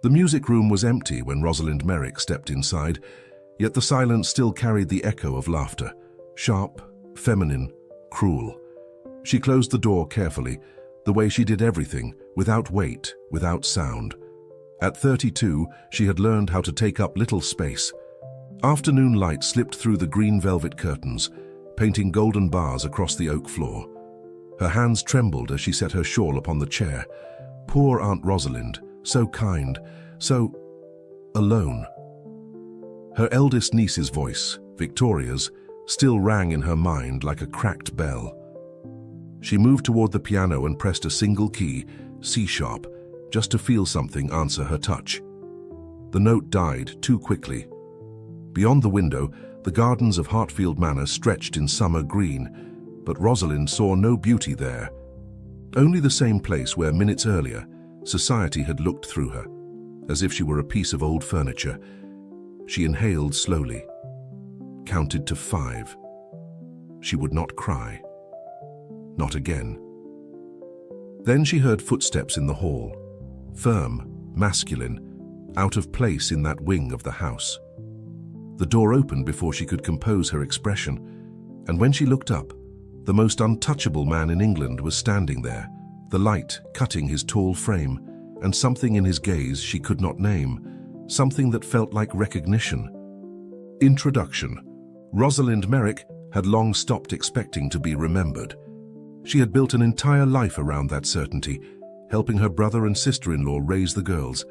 The music room was empty when Rosalind Merrick stepped inside, yet the silence still carried the echo of laughter. Sharp, feminine, cruel. She closed the door carefully, the way she did everything, without weight, without sound. At 32, she had learned how to take up little space. Afternoon light slipped through the green velvet curtains, painting golden bars across the oak floor. Her hands trembled as she set her shawl upon the chair. Poor Aunt Rosalind, so kind, so alone. Her eldest niece's voice, Victoria's, still rang in her mind like a cracked bell. She moved toward the piano and pressed a single key, C-sharp, just to feel something answer her touch. The note died too quickly. Beyond the window, the gardens of Hartfield Manor stretched in summer green, but Rosalind saw no beauty there. Only the same place where minutes earlier, society had looked through her, as if she were a piece of old furniture. She inhaled slowly, counted to 5. She would not cry. Not again. Then she heard footsteps in the hall, firm, masculine, out of place in that wing of the house. The door opened before she could compose her expression, and when she looked up, the most untouchable man in England was standing there, the light cutting his tall frame, and something in his gaze she could not name, something that felt like recognition. Introduction. Rosalind Merrick had long stopped expecting to be remembered. She had built an entire life around that certainty, helping her brother and sister-in-law raise the girls,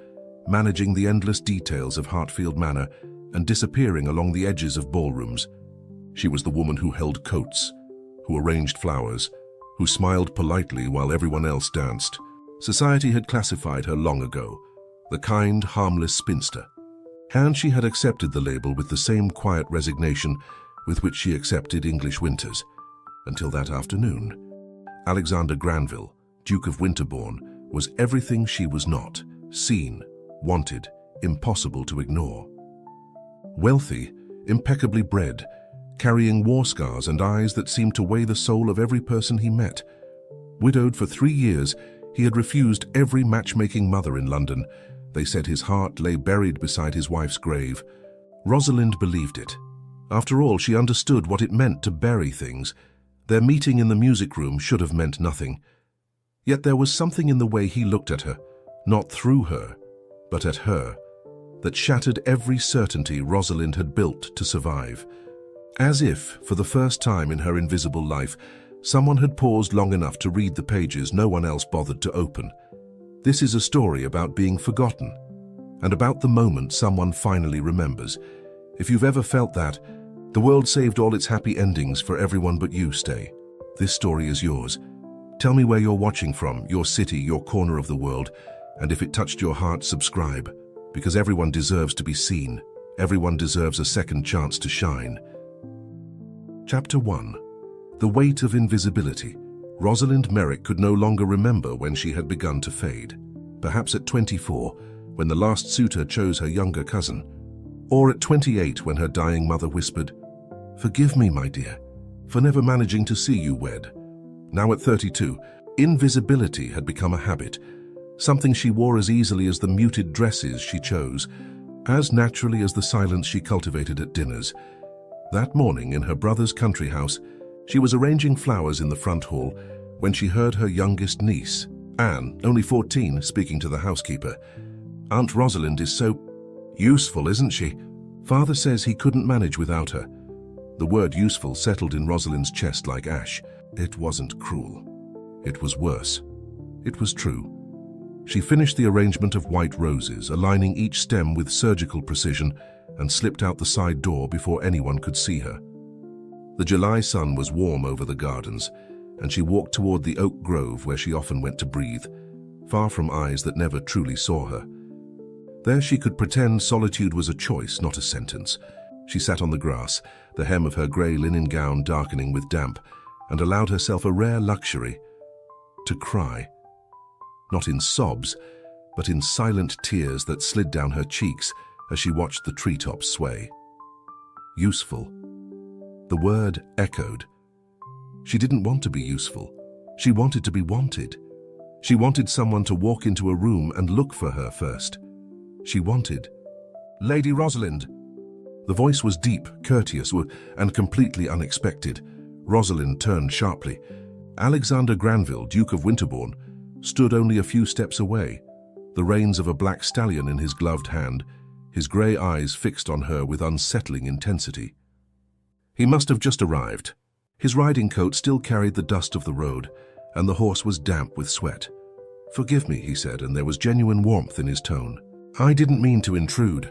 managing the endless details of Hartfield Manor, and disappearing along the edges of ballrooms. She was the woman who held coats, who arranged flowers, who smiled politely while everyone else danced. Society had classified her long ago, the kind, harmless spinster. And she had accepted the label with the same quiet resignation with which she accepted English winters, until that afternoon. Alexander Granville, Duke of Winterbourne, was everything she was not, seen, wanted, impossible to ignore. Wealthy, impeccably bred, carrying war scars and eyes that seemed to weigh the soul of every person he met. Widowed for 3 years, he had refused every matchmaking mother in London. They said his heart lay buried beside his wife's grave. Rosalind believed it. After all, she understood what it meant to bury things. Their meeting in the music room should have meant nothing. Yet there was something in the way he looked at her, not through her, but at her, that shattered every certainty Rosalind had built to survive. As if, for the first time in her invisible life, someone had paused long enough to read the pages no one else bothered to open. This is a story about being forgotten, and about the moment someone finally remembers. If you've ever felt that, the world saved all its happy endings for everyone but you, stay. This story is yours. Tell me where you're watching from, your city, your corner of the world, and if it touched your heart, subscribe, because everyone deserves to be seen. Everyone deserves a second chance to shine. Chapter 1. The Weight of Invisibility. Rosalind Merrick could no longer remember when she had begun to fade. Perhaps at 24, when the last suitor chose her younger cousin. Or at 28, when her dying mother whispered, "Forgive me, my dear, for never managing to see you wed." Now at 32, invisibility had become a habit, something she wore as easily as the muted dresses she chose, as naturally as the silence she cultivated at dinners. That morning in her brother's country house, she was arranging flowers in the front hall when she heard her youngest niece, Anne, only 14, speaking to the housekeeper. "Aunt Rosalind is so useful, isn't she? Father says he couldn't manage without her." The word useful settled in Rosalind's chest like ash. It wasn't cruel. It was worse. It was true. She finished the arrangement of white roses, aligning each stem with surgical precision, and slipped out the side door before anyone could see her. The July sun was warm over the gardens, and she walked toward the oak grove where she often went to breathe, far from eyes that never truly saw her. There she could pretend solitude was a choice, not a sentence. She sat on the grass, the hem of her grey linen gown darkening with damp, and allowed herself a rare luxury, to cry. Not in sobs, but in silent tears that slid down her cheeks as she watched the treetops sway. Useful. The word echoed. She didn't want to be useful. She wanted to be wanted. She wanted someone to walk into a room and look for her first. She wanted. "Lady Rosalind." The voice was deep, courteous, and completely unexpected. Rosalind turned sharply. Alexander Granville, Duke of Winterbourne, stood only a few steps away, the reins of a black stallion in his gloved hand, his grey eyes fixed on her with unsettling intensity. He must have just arrived. His riding coat still carried the dust of the road, and the horse was damp with sweat. "Forgive me," he said, and there was genuine warmth in his tone. "I didn't mean to intrude."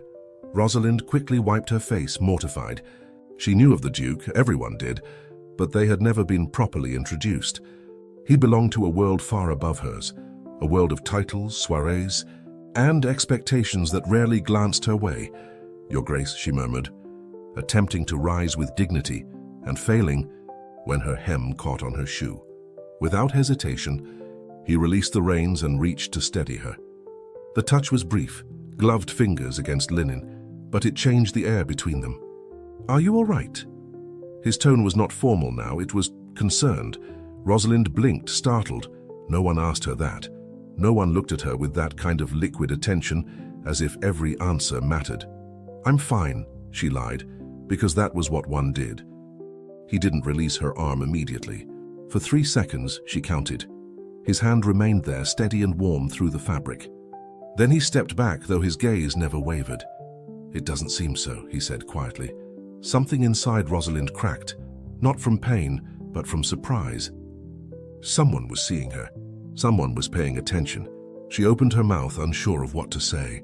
Rosalind quickly wiped her face, mortified. She knew of the Duke, everyone did, but they had never been properly introduced. He belonged to a world far above hers, a world of titles, soirees, and expectations that rarely glanced her way. "Your Grace," she murmured, attempting to rise with dignity, and failing when her hem caught on her shoe. Without hesitation, he released the reins and reached to steady her. The touch was brief, gloved fingers against linen, but it changed the air between them. "Are you all right?" His tone was not formal now, it was concerned. Rosalind blinked, startled. No one asked her that. No one looked at her with that kind of liquid attention, as if every answer mattered. "I'm fine," she lied, because that was what one did. He didn't release her arm immediately. For 3 seconds, she counted. His hand remained there, steady and warm through the fabric. Then he stepped back, though his gaze never wavered. "It doesn't seem so," he said quietly. Something inside Rosalind cracked, not from pain, but from surprise. Someone was seeing her. Someone was paying attention. She opened her mouth, unsure of what to say.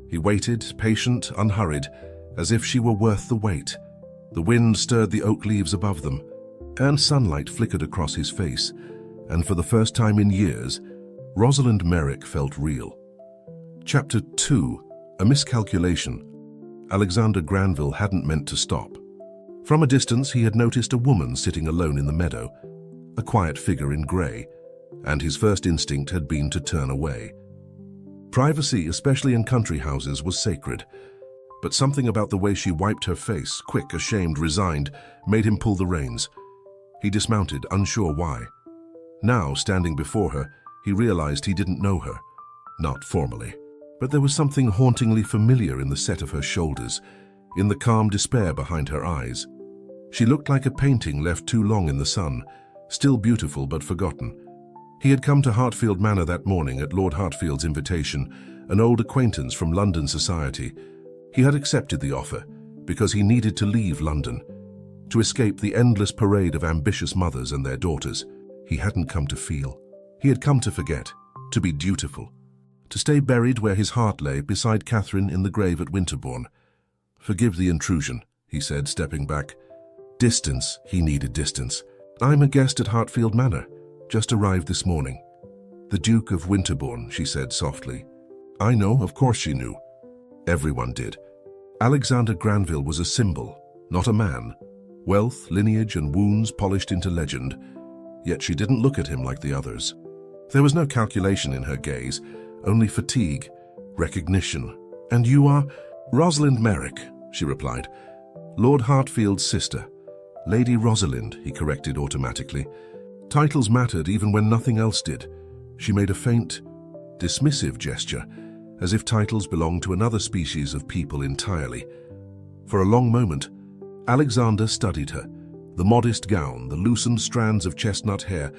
He waited, patient, unhurried, as if she were worth the wait. The wind stirred the oak leaves above them, and sunlight flickered across his face, and for the first time in years, Rosalind Merrick felt real. Chapter 2. A Miscalculation. Alexander Granville hadn't meant to stop. From a distance, he had noticed a woman sitting alone in the meadow, a quiet figure in grey, and his first instinct had been to turn away. Privacy, especially in country houses, was sacred, but something about the way she wiped her face, quick, ashamed, resigned, made him pull the reins. He dismounted, unsure why. Now, standing before her, he realized he didn't know her. Not formally. But there was something hauntingly familiar in the set of her shoulders, in the calm despair behind her eyes. She looked like a painting left too long in the sun, still beautiful but forgotten. He had come to Hartfield Manor that morning at Lord Hartfield's invitation, an old acquaintance from London society. He had accepted the offer because he needed to leave London, to escape the endless parade of ambitious mothers and their daughters. He hadn't come to feel. He had come to forget, to be dutiful, to stay buried where his heart lay, beside Catherine in the grave at Winterbourne. "Forgive the intrusion," he said, stepping back. Distance, he needed distance. "I'm a guest at Hartfield Manor, just arrived this morning." "The Duke of Winterbourne," she said softly. I know, of course she knew. Everyone did. Alexander Granville was a symbol, not a man. Wealth, lineage, and wounds polished into legend. Yet she didn't look at him like the others. There was no calculation in her gaze, only fatigue, recognition. "And you are?" "Rosalind Merrick," she replied. "Lord Hartfield's sister." "Lady Rosalind," he corrected automatically. Titles mattered even when nothing else did. She made a faint, dismissive gesture, as if titles belonged to another species of people entirely. For a long moment, Alexander studied her. The modest gown, the loosened strands of chestnut hair,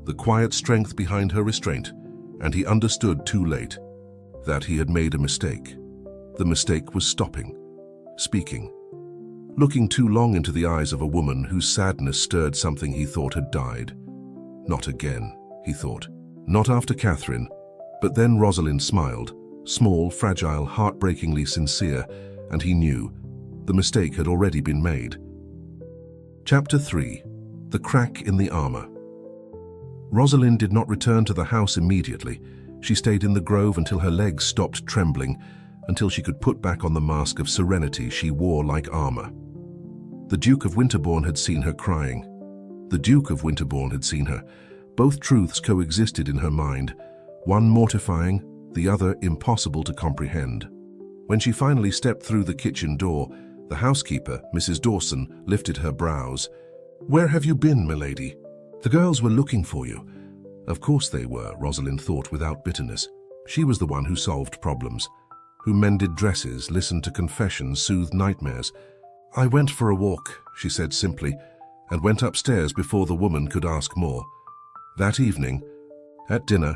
the quiet strength behind her restraint, and he understood too late that he had made a mistake. The mistake was stopping, speaking, looking too long into the eyes of a woman whose sadness stirred something he thought had died. Not again, he thought. Not after Catherine. But then Rosalind smiled, small, fragile, heartbreakingly sincere, and he knew the mistake had already been made. Chapter 3. The Crack in the Armor. Rosalind did not return to the house immediately. She stayed in the grove until her legs stopped trembling, until she could put back on the mask of serenity she wore like armor. The Duke of Winterbourne had seen her crying. The Duke of Winterbourne had seen her. Both truths coexisted in her mind, one mortifying, the other impossible to comprehend. When she finally stepped through the kitchen door, the housekeeper, Mrs. Dawson, lifted her brows. "Where have you been, milady?" "The girls were looking for you." Of course they were, Rosalind thought without bitterness. She was the one who solved problems. who mended dresses, listened to confessions, soothed nightmares. "I went for a walk," she said simply, and went upstairs before the woman could ask more. That evening, at dinner,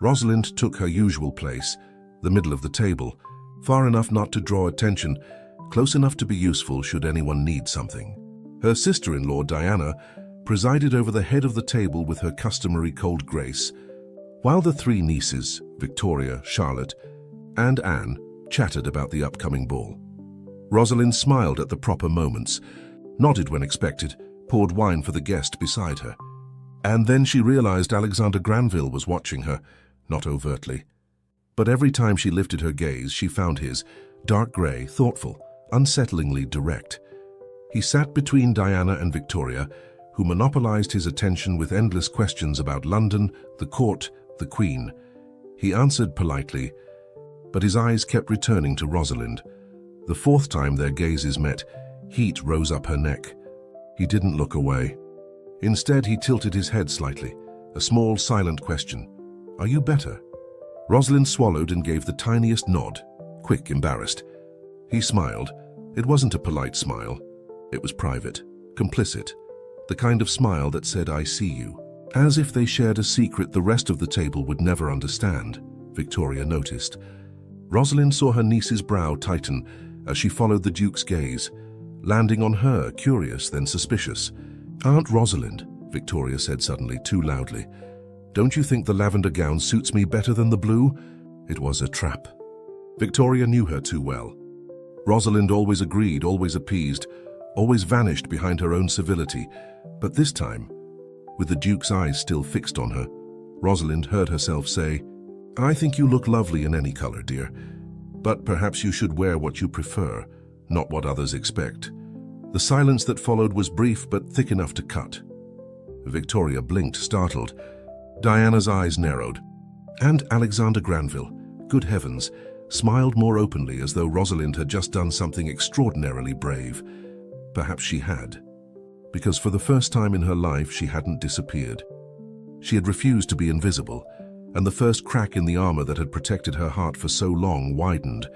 Rosalind took her usual place, the middle of the table, far enough not to draw attention, close enough to be useful should anyone need something. Her sister-in-law, Diana, presided over the head of the table with her customary cold grace, while the three nieces, Victoria, Charlotte, and Anne, chatted about the upcoming ball. Rosalind smiled at the proper moments, nodded when expected, poured wine for the guest beside her. And then she realized Alexander Granville was watching her, not overtly. But every time she lifted her gaze, she found his, dark grey, thoughtful, unsettlingly direct. He sat between Diana and Victoria, who monopolized his attention with endless questions about London, the court, the Queen. He answered politely, but his eyes kept returning to Rosalind. The fourth time their gazes met, heat rose up her neck. He didn't look away. Instead, he tilted his head slightly, a small, silent question. "Are you better?" Rosalind swallowed and gave the tiniest nod, quick, embarrassed. He smiled. It wasn't a polite smile. It was private, complicit, the kind of smile that said, "I see you." As if they shared a secret the rest of the table would never understand, Victoria noticed. Rosalind saw her niece's brow tighten as she followed the Duke's gaze, landing on her, curious then suspicious. "Aunt Rosalind," Victoria said suddenly, too loudly, "don't you think the lavender gown suits me better than the blue?" It was a trap. Victoria knew her too well. Rosalind always agreed, always appeased, always vanished behind her own civility. But this time, with the Duke's eyes still fixed on her, Rosalind heard herself say, "I think you look lovely in any color, dear. But perhaps you should wear what you prefer, not what others expect." The silence that followed was brief but thick enough to cut. Victoria blinked, startled. Diana's eyes narrowed. And Alexander Granville, good heavens, smiled more openly as though Rosalind had just done something extraordinarily brave. Perhaps she had. Because for the first time in her life she hadn't disappeared. She had refused to be invisible, and the first crack in the armor that had protected her heart for so long widened,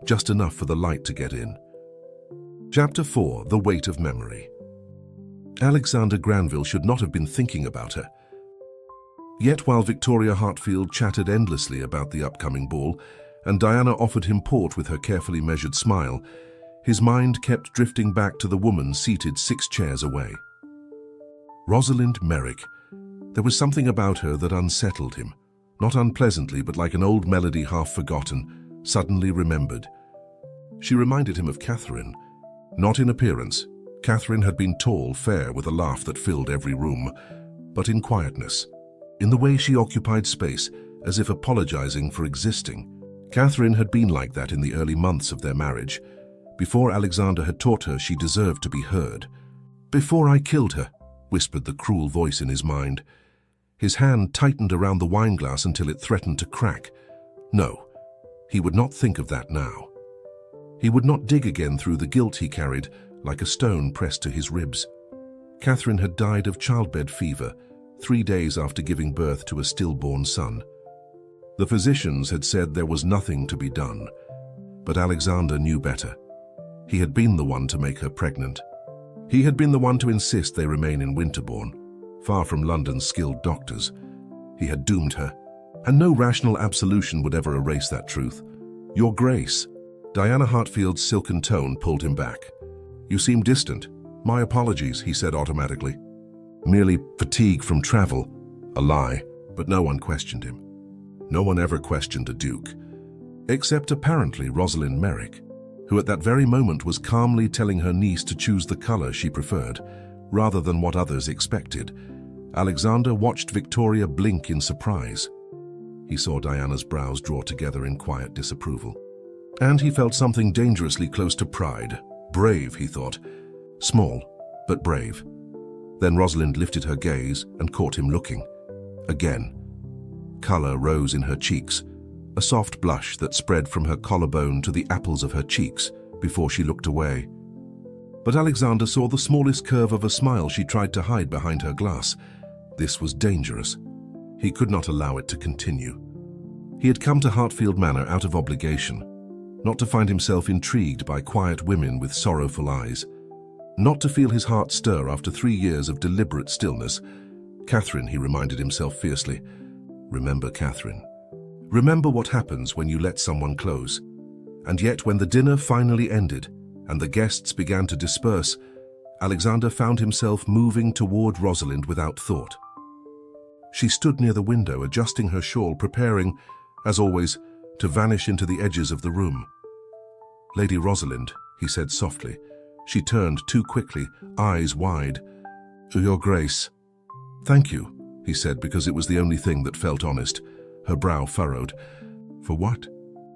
just enough for the light to get in. Chapter 4. The Weight of Memory. Alexander Granville should not have been thinking about her. Yet while Victoria Hartfield chattered endlessly about the upcoming ball, and Diana offered him port with her carefully measured smile, his mind kept drifting back to the woman seated 6 chairs away. Rosalind Merrick. There was something about her that unsettled him, not unpleasantly, but like an old melody half forgotten, suddenly remembered. She reminded him of Catherine. Not in appearance. Catherine had been tall, fair, with a laugh that filled every room, but in quietness, in the way she occupied space, as if apologizing for existing. Catherine had been like that in the early months of their marriage, before Alexander had taught her she deserved to be heard. "Before I killed her," whispered the cruel voice in his mind. His hand tightened around the wineglass until it threatened to crack. No, he would not think of that now. He would not dig again through the guilt he carried, like a stone pressed to his ribs. Catherine had died of childbed fever, 3 days after giving birth to a stillborn son. The physicians had said there was nothing to be done, but Alexander knew better. He had been the one to make her pregnant. He had been the one to insist they remain in Winterbourne, far from London's skilled doctors. He had doomed her, and no rational absolution would ever erase that truth. "Your Grace." Diana Hartfield's silken tone pulled him back. "You seem distant." "My apologies," he said automatically. Merely fatigue from travel. A lie, but no one questioned him. No one ever questioned a duke. Except apparently Rosalind Merrick, who at that very moment was calmly telling her niece to choose the color she preferred, rather than what others expected. Alexander watched Victoria blink in surprise. He saw Diana's brows draw together in quiet disapproval. And he felt something dangerously close to pride. Brave, he thought. Small, but brave. Then Rosalind lifted her gaze and caught him looking. Again. Color rose in her cheeks, a soft blush that spread from her collarbone to the apples of her cheeks before she looked away. But Alexander saw the smallest curve of a smile she tried to hide behind her glass. This was dangerous. He could not allow it to continue. He had come to Hartfield Manor out of obligation. not to find himself intrigued by quiet women with sorrowful eyes, not to feel his heart stir after 3 years of deliberate stillness. Catherine, he reminded himself fiercely. Remember, Catherine. Remember what happens when you let someone close. And yet, when the dinner finally ended and the guests began to disperse, Alexander found himself moving toward Rosalind without thought. She stood near the window, adjusting her shawl, preparing, as always, to vanish into the edges of the room. "Lady Rosalind," he said softly. She turned too quickly, eyes wide. "Your Grace." "Thank you," he said, because it was the only thing that felt honest. Her brow furrowed. "For what?"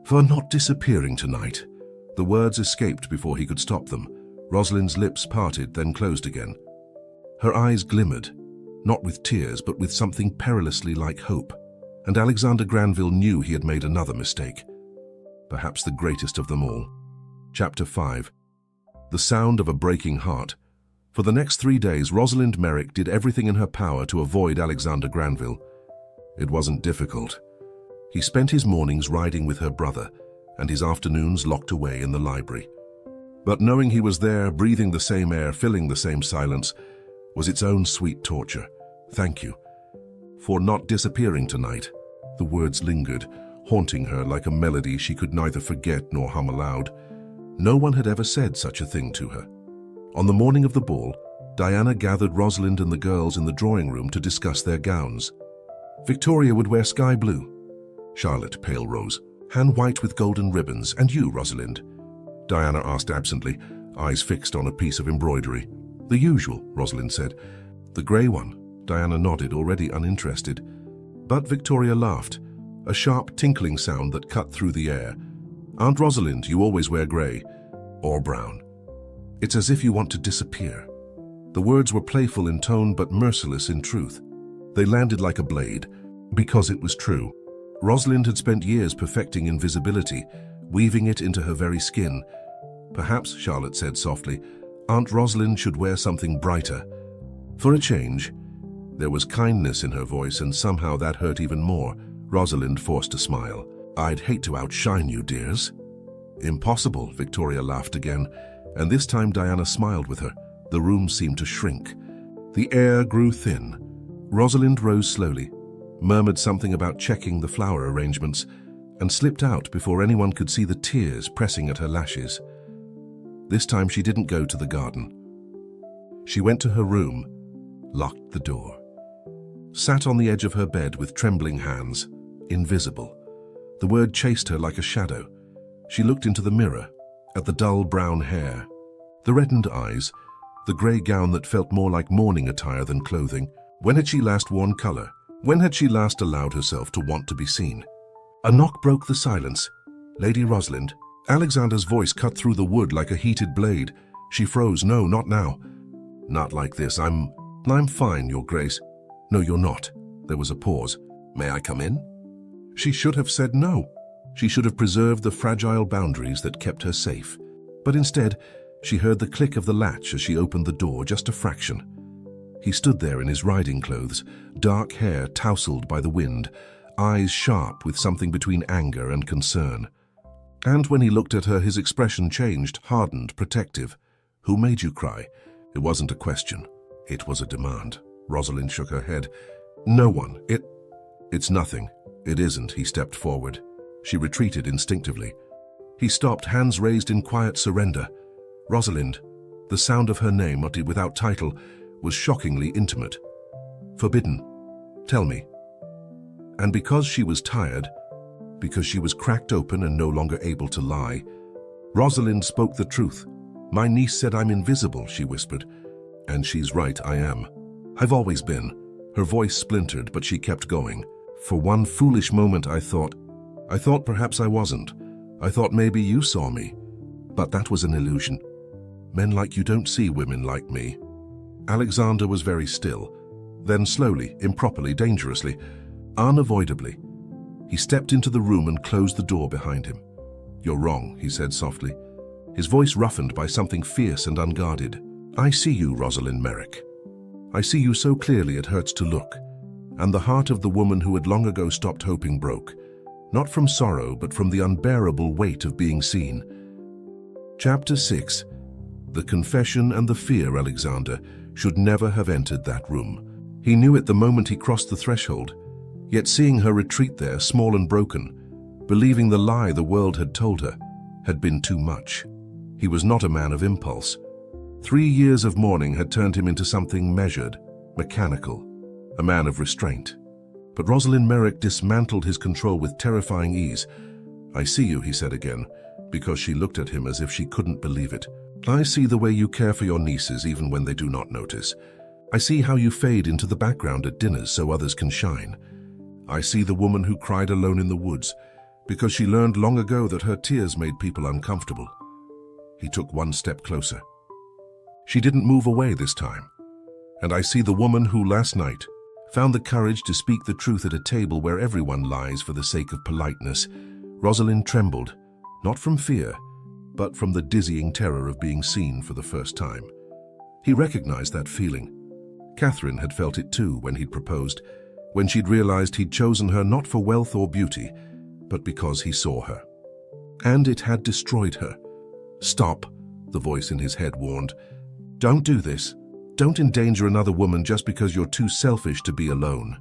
"For not disappearing tonight." The words escaped before he could stop them. Rosalind's lips parted, then closed again. Her eyes glimmered, not with tears, but with something perilously like hope. And Alexander Granville knew he had made another mistake. Perhaps the greatest of them all. Chapter 5. The sound of a breaking heart. For the next 3 days, Rosalind Merrick did everything in her power to avoid Alexander Granville. It wasn't difficult. He spent his mornings riding with her brother, and his afternoons locked away in the library. But knowing he was there, breathing the same air, filling the same silence, was its own sweet torture. "Thank you for not disappearing tonight." The words lingered, haunting her like a melody she could neither forget nor hum aloud. No one had ever said such a thing to her. On the morning of the ball, Diana gathered Rosalind and the girls in the drawing room to discuss their gowns. Victoria would wear sky blue, Charlotte pale rose, Han white with golden ribbons, and you, Rosalind? Diana asked absently, eyes fixed on a piece of embroidery. The usual, Rosalind said. The grey one, Diana nodded, already uninterested. But Victoria laughed, a sharp tinkling sound that cut through the air. Aunt Rosalind, you always wear grey, or brown. It's as if you want to disappear. The words were playful in tone but merciless in truth. They landed like a blade, because it was true. Rosalind had spent years perfecting invisibility, weaving it into her very skin. Perhaps, Charlotte said softly, Aunt Rosalind should wear something brighter. For a change, there was kindness in her voice, and somehow that hurt even more. Rosalind forced a smile. I'd hate to outshine you, dears. Impossible, Victoria laughed again, and this time Diana smiled with her. The room seemed to shrink. The air grew thin. Rosalind rose slowly, murmured something about checking the flower arrangements, and slipped out before anyone could see the tears pressing at her lashes. This time she didn't go to the garden. She went to her room, locked the door, sat on the edge of her bed with trembling hands, invisible. The word chased her like a shadow. She looked into the mirror, at the dull brown hair, the reddened eyes, the grey gown that felt more like mourning attire than clothing. When had she last worn colour? When had she last allowed herself to want to be seen? A knock broke the silence. Lady Rosalind. Alexander's voice cut through the wood like a heated blade. She froze. No, not now. Not like this. I'm fine, Your Grace. No, you're not. There was a pause. May I come in? She should have said no. She should have preserved the fragile boundaries that kept her safe. But instead, she heard the click of the latch as she opened the door, just a fraction. He stood there in his riding clothes, dark hair tousled by the wind, eyes sharp with something between anger and concern. And when he looked at her, his expression changed, hardened, protective. Who made you cry? It wasn't a question. It was a demand. Rosalind shook her head. No one. It's nothing. It isn't. He stepped forward. She retreated instinctively. He stopped, hands raised in quiet surrender. Rosalind, the sound of her name, uttered without title, was shockingly intimate. Forbidden. Tell me. And because she was tired, because she was cracked open and no longer able to lie, Rosalind spoke the truth. My niece said I'm invisible, she whispered. And she's right, I am. I've always been. Her voice splintered, but she kept going. For one foolish moment I thought perhaps I wasn't. I thought maybe you saw me. But that was an illusion. Men like you don't see women like me. Alexander was very still. Then slowly, improperly, dangerously, unavoidably, he stepped into the room and closed the door behind him. You're wrong, he said softly, his voice roughened by something fierce and unguarded. I see you, Rosalind Merrick. I see you so clearly it hurts to look. And the heart of the woman who had long ago stopped hoping broke. not from sorrow but from the unbearable weight of being seen. Chapter 6. The confession and the fear. Alexander should never have entered that room. He knew it the moment he crossed the threshold, yet seeing her retreat there, small and broken, believing the lie the world had told her, had been too much. He was not a man of impulse. 3 years of mourning had turned him into something measured, mechanical, a man of restraint. But Rosalind Merrick dismantled his control with terrifying ease. "I see you," he said again, because she looked at him as if she couldn't believe it. "I see the way you care for your nieces even when they do not notice. I see how you fade into the background at dinners so others can shine. I see the woman who cried alone in the woods because she learned long ago that her tears made people uncomfortable." He took one step closer. She didn't move away this time. "And I see the woman who last night found the courage to speak the truth at a table where everyone lies for the sake of politeness." Rosalind trembled, not from fear, but from the dizzying terror of being seen for the first time. He recognized that feeling. Catherine had felt it too when he'd proposed, when she'd realized he'd chosen her not for wealth or beauty, but because he saw her. And it had destroyed her. "Stop," the voice in his head warned. "Don't do this. Don't endanger another woman just because you're too selfish to be alone."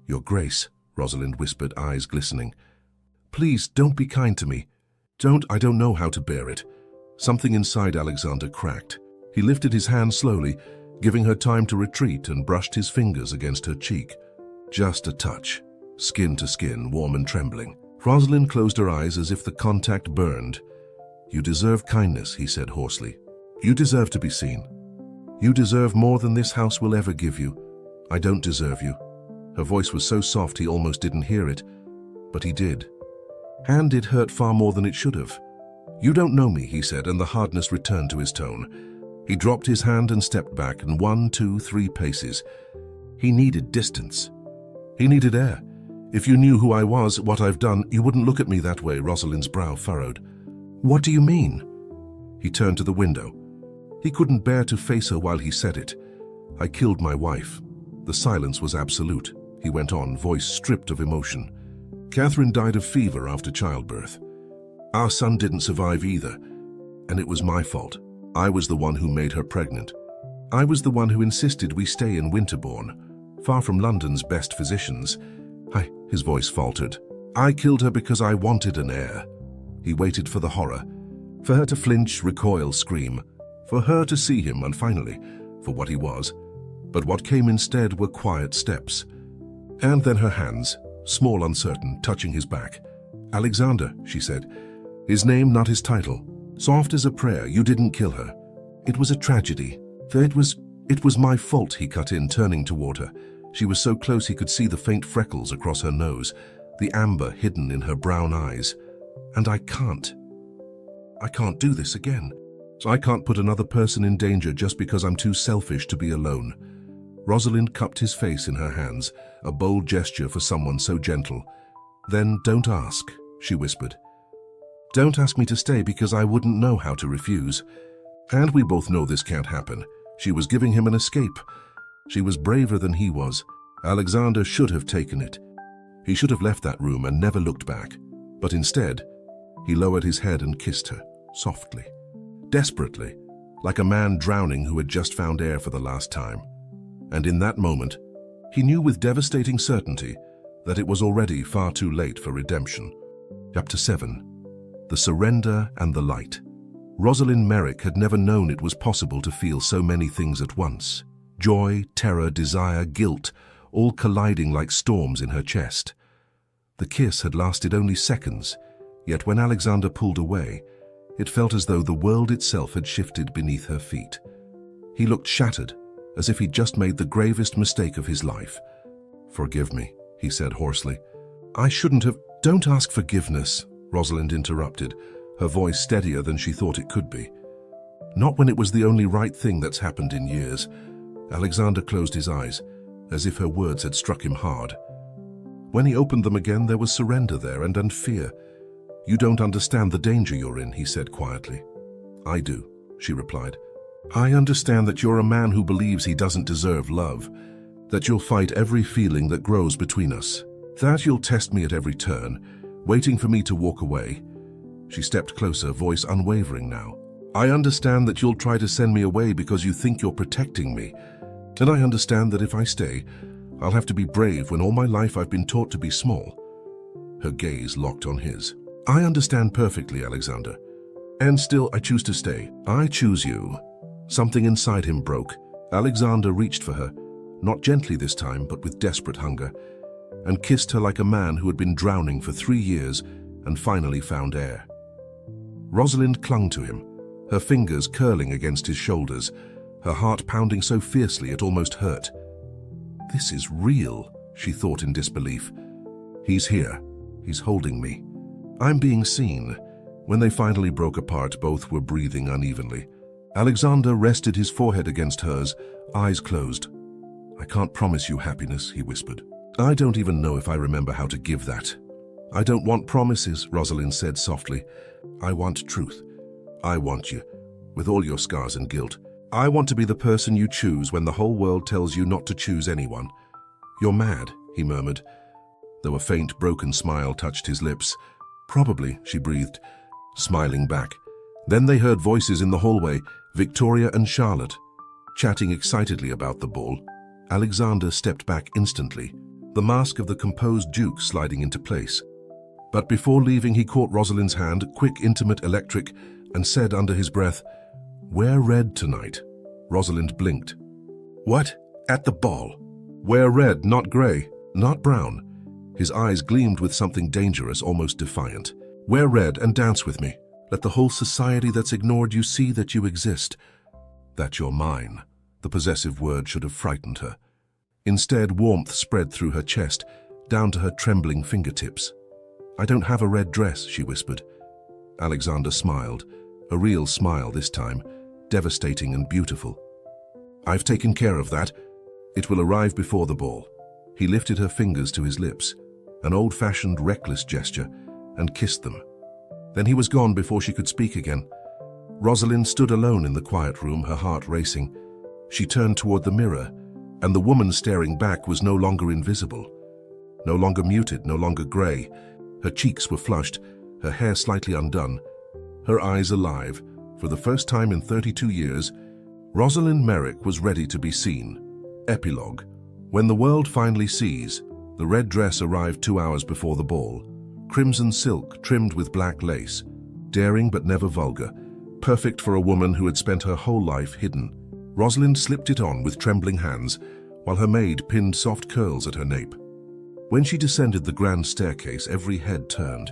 "Your Grace," Rosalind whispered, eyes glistening. "Please, don't be kind to me. I don't know how to bear it." Something inside Alexander cracked. He lifted his hand slowly, giving her time to retreat, and brushed his fingers against her cheek. Just a touch, skin to skin, warm and trembling. Rosalind closed her eyes as if the contact burned. "You deserve kindness," he said hoarsely. "You deserve to be seen. You deserve more than this house will ever give you. I don't deserve you." Her voice was so soft he almost didn't hear it, but he did. And it hurt far more than it should have. "You don't know me," he said, and the hardness returned to his tone. He dropped his hand and stepped back, and 1, 2, 3 paces. He needed distance. He needed air. "If you knew who I was, what I've done, you wouldn't look at me that way." Rosalind's brow furrowed. "What do you mean?" He turned to the window. He couldn't bear to face her while he said it. "I killed my wife." The silence was absolute. He went on, voice stripped of emotion. "Catherine died of fever after childbirth. Our son didn't survive either, and it was my fault. I was the one who made her pregnant. I was the one who insisted we stay in Winterbourne, far from London's best physicians. His voice faltered. "I killed her because I wanted an heir." He waited for the horror, for her to flinch, recoil, scream, for her to see him, and finally, for what he was. But what came instead were quiet steps. And then her hands, small, uncertain, touching his back. "Alexander," she said. "His name, not his title. Soft as a prayer. You didn't kill her. It was a tragedy. It was my fault," he cut in, turning toward her. She was so close he could see the faint freckles across her nose, the amber hidden in her brown eyes. "And I can't do this again. So I can't put another person in danger just because I'm too selfish to be alone." Rosalind cupped his face in her hands, a bold gesture for someone so gentle. "Then don't ask," she whispered. "Don't ask me to stay because I wouldn't know how to refuse. And we both know this can't happen." She was giving him an escape. She was braver than he was. Alexander should have taken it. He should have left that room and never looked back. But instead, he lowered his head and kissed her, softly, desperately, like a man drowning who had just found air for the last time. And in that moment, he knew with devastating certainty that it was already far too late for redemption. Chapter 7. The Surrender and the Light. Rosalind Merrick had never known it was possible to feel so many things at once. Joy, terror, desire, guilt, all colliding like storms in her chest. The kiss had lasted only seconds, yet when Alexander pulled away, it felt as though the world itself had shifted beneath her feet. He looked shattered, as if he'd just made the gravest mistake of his life. "Forgive me," he said hoarsely. "I shouldn't have—" "Don't ask forgiveness," Rosalind interrupted, her voice steadier than she thought it could be. "Not when it was the only right thing that's happened in years." Alexander closed his eyes, as if her words had struck him hard. When he opened them again, there was surrender there and fear. "You don't understand the danger you're in," he said quietly. "I do," she replied. "I understand that you're a man who believes he doesn't deserve love, that you'll fight every feeling that grows between us, that you'll test me at every turn, waiting for me to walk away. She stepped closer, voice unwavering now. I understand that you'll try to send me away because you think you're protecting me. And I understand that if I stay, I'll have to be brave when all my life I've been taught to be small. Her gaze locked on his. I understand perfectly, Alexander. And still, I choose to stay. I choose you. Something inside him broke. Alexander reached for her, not gently this time, but with desperate hunger, and kissed her like a man who had been drowning for 3 years and finally found air. Rosalind clung to him, her fingers curling against his shoulders, her heart pounding so fiercely it almost hurt. This is real, she thought in disbelief. He's here. He's holding me. I'm being seen. When they finally broke apart, both were breathing unevenly. Alexander rested his forehead against hers, eyes closed. I can't promise you happiness, he whispered. I don't even know if I remember how to give that. I don't want promises, Rosalind said softly. I want truth. I want you, with all your scars and guilt. I want to be the person you choose when the whole world tells you not to choose anyone. You're mad, he murmured, though a faint, broken smile touched his lips. Probably, she breathed, smiling back. Then they heard voices in the hallway, Victoria and Charlotte, chatting excitedly about the ball. Alexander stepped back instantly, the mask of the composed Duke sliding into place. But before leaving, he caught Rosalind's hand, quick, intimate, electric, and said under his breath, Wear red tonight. Rosalind blinked. What? At the ball? Wear red, not grey, not brown. His eyes gleamed with something dangerous, almost defiant. Wear red and dance with me. Let the whole society that's ignored you see that you exist. That you're mine. The possessive word should have frightened her. Instead, warmth spread through her chest, down to her trembling fingertips. I don't have a red dress, she whispered. Alexander smiled, a real smile this time, devastating and beautiful. I've taken care of that. It will arrive before the ball. He lifted her fingers to his lips, an old-fashioned, reckless gesture, and kissed them. Then he was gone before she could speak again. Rosalind stood alone in the quiet room, her heart racing. She turned toward the mirror, and the woman staring back was no longer invisible. No longer muted, no longer grey. Her cheeks were flushed, her hair slightly undone, her eyes alive. For the first time in 32 years, Rosalind Merrick was ready to be seen. Epilogue. When the world finally sees, the red dress arrived 2 hours before the ball. Crimson silk trimmed with black lace, daring but never vulgar, perfect for a woman who had spent her whole life hidden. Rosalind slipped it on with trembling hands, while her maid pinned soft curls at her nape. When she descended the grand staircase, every head turned.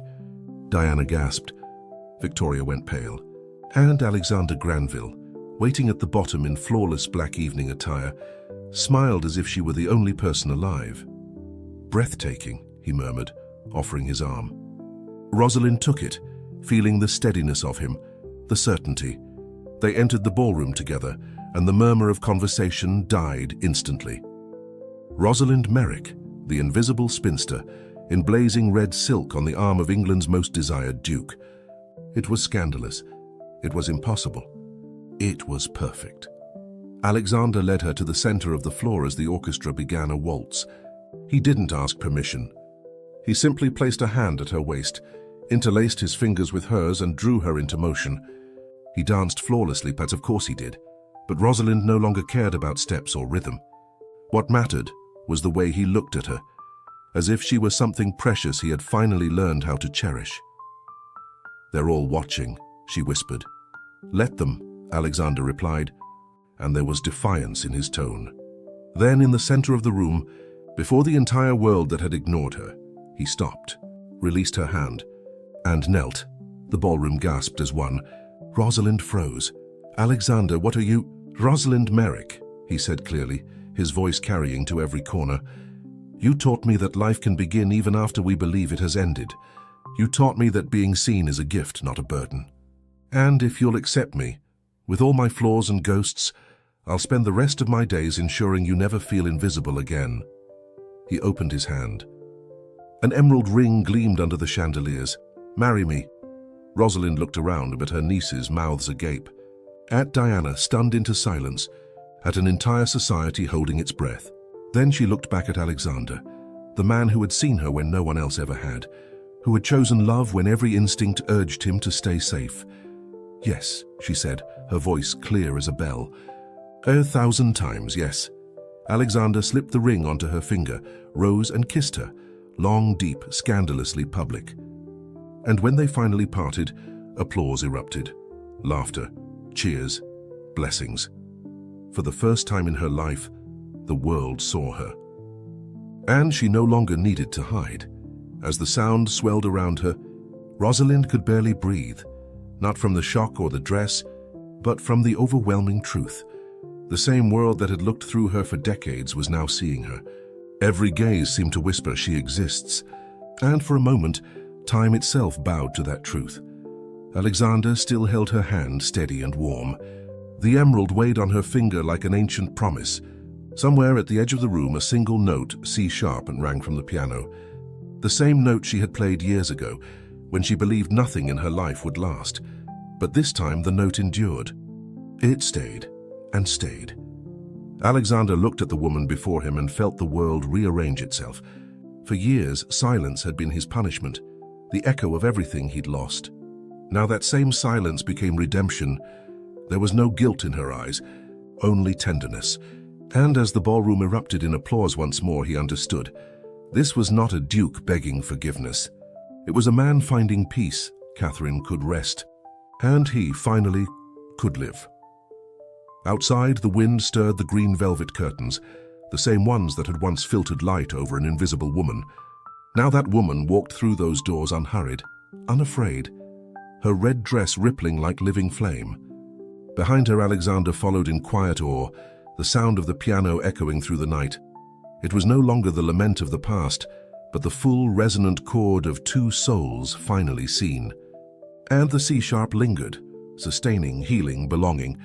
Diana gasped. Victoria went pale. And Alexander Granville, waiting at the bottom in flawless black evening attire, smiled as if she were the only person alive. Breathtaking, he murmured, offering his arm. Rosalind took it, feeling the steadiness of him, the certainty. They entered the ballroom together, and the murmur of conversation died instantly. Rosalind Merrick, the invisible spinster, in blazing red silk on the arm of England's most desired duke. It was scandalous. It was impossible. It was perfect. Alexander led her to the center of the floor as the orchestra began a waltz. He didn't ask permission. He simply placed a hand at her waist, interlaced his fingers with hers, and drew her into motion. He danced flawlessly, but of course he did. But Rosalind no longer cared about steps or rhythm. What mattered was the way he looked at her, as if she was something precious he had finally learned how to cherish. They're all watching, she whispered. Let them, Alexander replied, and there was defiance in his tone. Then, in the center of the room, before the entire world that had ignored her, he stopped, released her hand, and knelt. The ballroom gasped as one. Rosalind froze. Alexander, what are you? Rosalind Merrick, he said clearly, his voice carrying to every corner. You taught me that life can begin even after we believe it has ended. You taught me that being seen is a gift, not a burden. And if you'll accept me, with all my flaws and ghosts, I'll spend the rest of my days ensuring you never feel invisible again. He opened his hand. An emerald ring gleamed under the chandeliers. Marry me. Rosalind looked around, but her nieces' mouths agape. At Diana, stunned into silence, at an entire society holding its breath. Then she looked back at Alexander, the man who had seen her when no one else ever had, who had chosen love when every instinct urged him to stay safe. "Yes," she said, her voice clear as a bell. 1,000 times, yes." Alexander slipped the ring onto her finger, rose and kissed her, long, deep, scandalously public. And when they finally parted, applause erupted. Laughter, cheers, blessings. For the first time in her life, the world saw her. And she no longer needed to hide. As the sound swelled around her, Rosalind could barely breathe, not from the shock or the dress, but from the overwhelming truth. The same world that had looked through her for decades was now seeing her. Every gaze seemed to whisper she exists, and for a moment, time itself bowed to that truth. Alexander still held her hand steady and warm. The emerald weighed on her finger like an ancient promise. Somewhere at the edge of the room, a single note, C-sharp, rang from the piano. The same note she had played years ago, when she believed nothing in her life would last. But this time the note endured. It stayed and stayed. Alexander looked at the woman before him and felt the world rearrange itself. For years, silence had been his punishment, the echo of everything he'd lost. Now that same silence became redemption. There was no guilt in her eyes, only tenderness. And as the ballroom erupted in applause once more, he understood. This was not a duke begging forgiveness. It was a man finding peace. Catherine could rest. And he, finally, could live. Outside, the wind stirred the green velvet curtains, the same ones that had once filtered light over an invisible woman. Now that woman walked through those doors unhurried, unafraid, her red dress rippling like living flame. Behind her, Alexander followed in quiet awe, the sound of the piano echoing through the night. It was no longer the lament of the past, but the full, resonant chord of two souls finally seen. And the C-sharp lingered, sustaining, healing, belonging.